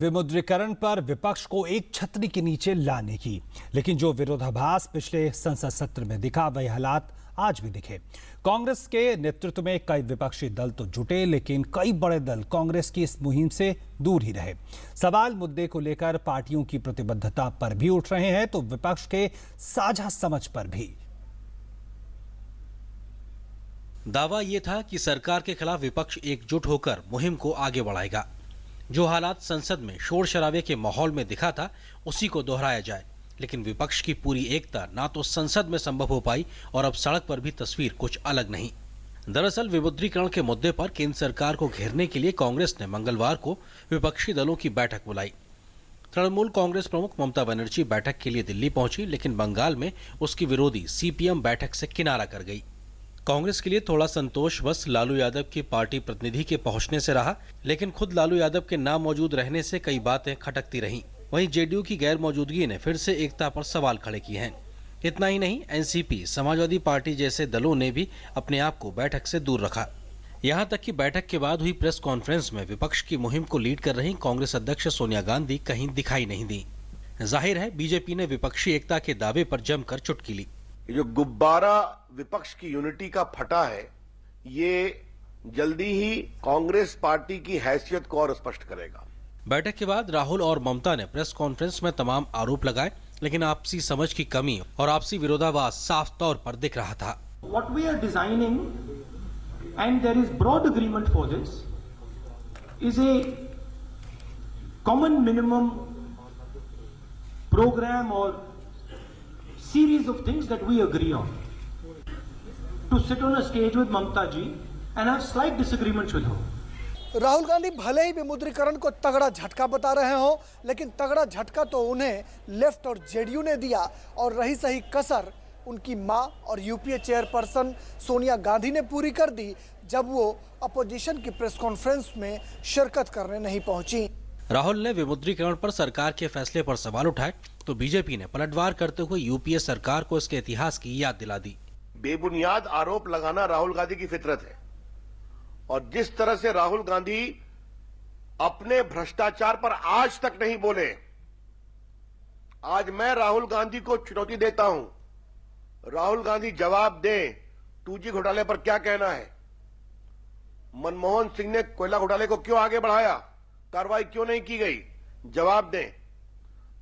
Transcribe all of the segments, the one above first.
विमुद्रीकरण पर विपक्ष को एक छतरी के नीचे लाने की, लेकिन जो विरोधाभास पिछले संसद सत्र में दिखा वही हालात आज भी दिखे। कांग्रेस के नेतृत्व में कई विपक्षी दल तो जुटे, लेकिन कई बड़े दल कांग्रेस की इस मुहिम से दूर ही रहे। सवाल मुद्दे को लेकर पार्टियों की प्रतिबद्धता पर भी उठ रहे हैं तो विपक्ष के साझा समझ पर भी। दावा ये था कि सरकार के खिलाफ विपक्ष एकजुट होकर मुहिम को आगे बढ़ाएगा। जो हालात संसद में शोर शराबे के माहौल में दिखा था उसी को दोहराया जाए, लेकिन विपक्ष की पूरी एकता ना तो संसद में संभव हो पाई और अब सड़क पर भी तस्वीर कुछ अलग नहीं। दरअसल विमुद्रीकरण के मुद्दे पर केंद्र सरकार को घेरने के लिए कांग्रेस ने मंगलवार को विपक्षी दलों की बैठक बुलाई। तृणमूल कांग्रेस प्रमुख ममता बनर्जी बैठक के लिए दिल्ली पहुंची, लेकिन बंगाल में उसकी विरोधी सीपीएम बैठक से किनारा कर गई। कांग्रेस के लिए थोड़ा संतोष बस लालू यादव की पार्टी प्रतिनिधि के पहुंचने से रहा, लेकिन खुद लालू यादव के ना मौजूद रहने से कई बातें खटकती रहीं। वहीं जेडीयू की गैर मौजूदगी ने फिर से एकता पर सवाल खड़े किए हैं। इतना ही नहीं, एनसीपी, समाजवादी पार्टी जैसे दलों ने भी अपने आप को बैठक से दूर रखा। यहां तक कि बैठक के बाद हुई प्रेस कॉन्फ्रेंस में विपक्ष की मुहिम को लीड कर रही कांग्रेस अध्यक्ष सोनिया गांधी कहीं दिखाई नहीं दी। जाहिर है बीजेपी ने विपक्षी एकता के दावे पर जमकर चुटकी ली। जो गुब्बारा विपक्ष की यूनिटी का फटा है, ये जल्दी ही कांग्रेस पार्टी की हैसियत को और स्पष्ट करेगा। बैठक के बाद राहुल और ममता ने प्रेस कॉन्फ्रेंस में तमाम आरोप लगाए, लेकिन आपसी समझ की कमी और आपसी विरोधाभास साफ तौर पर दिख रहा था। What we are designing, and there is broad agreement for this, is a common minimum program or series of things that we agree on. To sit on a stage with Mamta ji and have slight disagreements with her. Rahul Gandhi भले ही विमुद्रीकरण को तगड़ा झटका बता रहे हो, लेकिन तगड़ा झटका तो उन्हें लेफ्ट और जेडीयू ने दिया और रही सही कसर उनकी मां और यूपीए चेयरपर्सन सोनिया गांधी ने पूरी कर दी, जब वो अपोजिशन की प्रेस कॉन्फ्रेंस में शिरकत करने नहीं पहुंची। राहुल ने विमुद्रीकरण पर सरकार के फैसले पर सवाल उठाए तो बीजेपी ने पलटवार करते हुए यूपीए सरकार को इसके इतिहास की याद दिला दी। बेबुनियाद आरोप लगाना राहुल गांधी की फितरत है, और जिस तरह से राहुल गांधी अपने भ्रष्टाचार पर आज तक नहीं बोले, आज मैं राहुल गांधी को चुनौती देता हूं। राहुल गांधी जवाब दें, 2G घोटाले पर क्या कहना है? मनमोहन सिंह ने कोयला घोटाले को क्यों आगे बढ़ाया, कार्रवाई क्यों नहीं की गई? जवाब दें।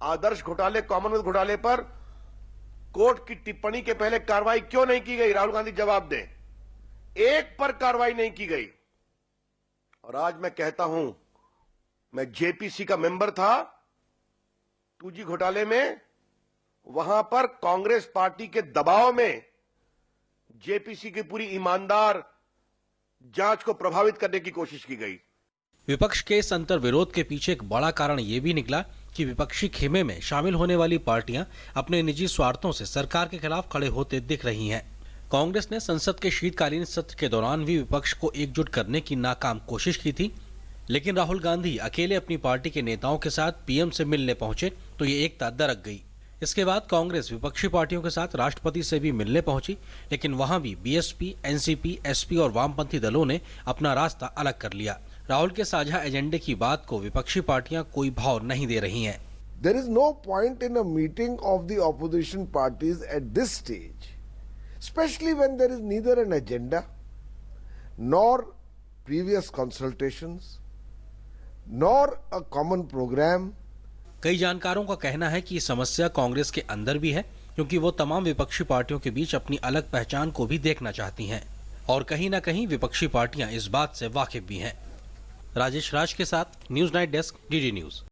आदर्श घोटाले, कॉमनवेल्थ घोटाले पर कोर्ट की टिप्पणी के पहले कार्रवाई क्यों नहीं की गई? राहुल गांधी जवाब दें। एक पर कार्रवाई नहीं की गई। और आज मैं कहता हूं, मैं जेपीसी का मेंबर था 2G घोटाले में, वहां पर कांग्रेस पार्टी के दबाव में जेपीसी की पूरी ईमानदार जांच को प्रभावित करने की कोशिश की गई। विपक्ष के इस अंतर विरोध के पीछे एक बड़ा कारण यह भी निकला कि विपक्षी खेमे में शामिल होने वाली पार्टियां अपने निजी स्वार्थों से सरकार के खिलाफ खड़े होते दिख रही हैं। कांग्रेस ने संसद के शीतकालीन सत्र के दौरान भी विपक्ष को एकजुट करने की नाकाम कोशिश की थी, लेकिन राहुल गांधी अकेले अपनी पार्टी के नेताओं के साथ पीएम से मिलने पहुंचे तो ये एकता दरक गई। इसके बाद कांग्रेस विपक्षी पार्टियों के साथ राष्ट्रपति से भी मिलने पहुंची, लेकिन वहां भी बीएसपी, एनसीपी, एसपी और वामपंथी दलों ने अपना रास्ता अलग कर लिया। राहुल के साझा एजेंडे की बात को विपक्षी पार्टियां कोई भाव नहीं दे रही हैं। There is no point in a meeting of the opposition parties at this stage, especially when there is neither an agenda nor previous consultations nor a common program. कई जानकारों का कहना है कि समस्या कांग्रेस के अंदर भी है, क्योंकि वो तमाम विपक्षी पार्टियों के बीच अपनी अलग पहचान को भी देखना चाहती हैं और कहीं ना कहीं विपक्षी पार्टियां इस बात से वाकिफ भी हैं। राजेश राज के साथ news night desk, DD news.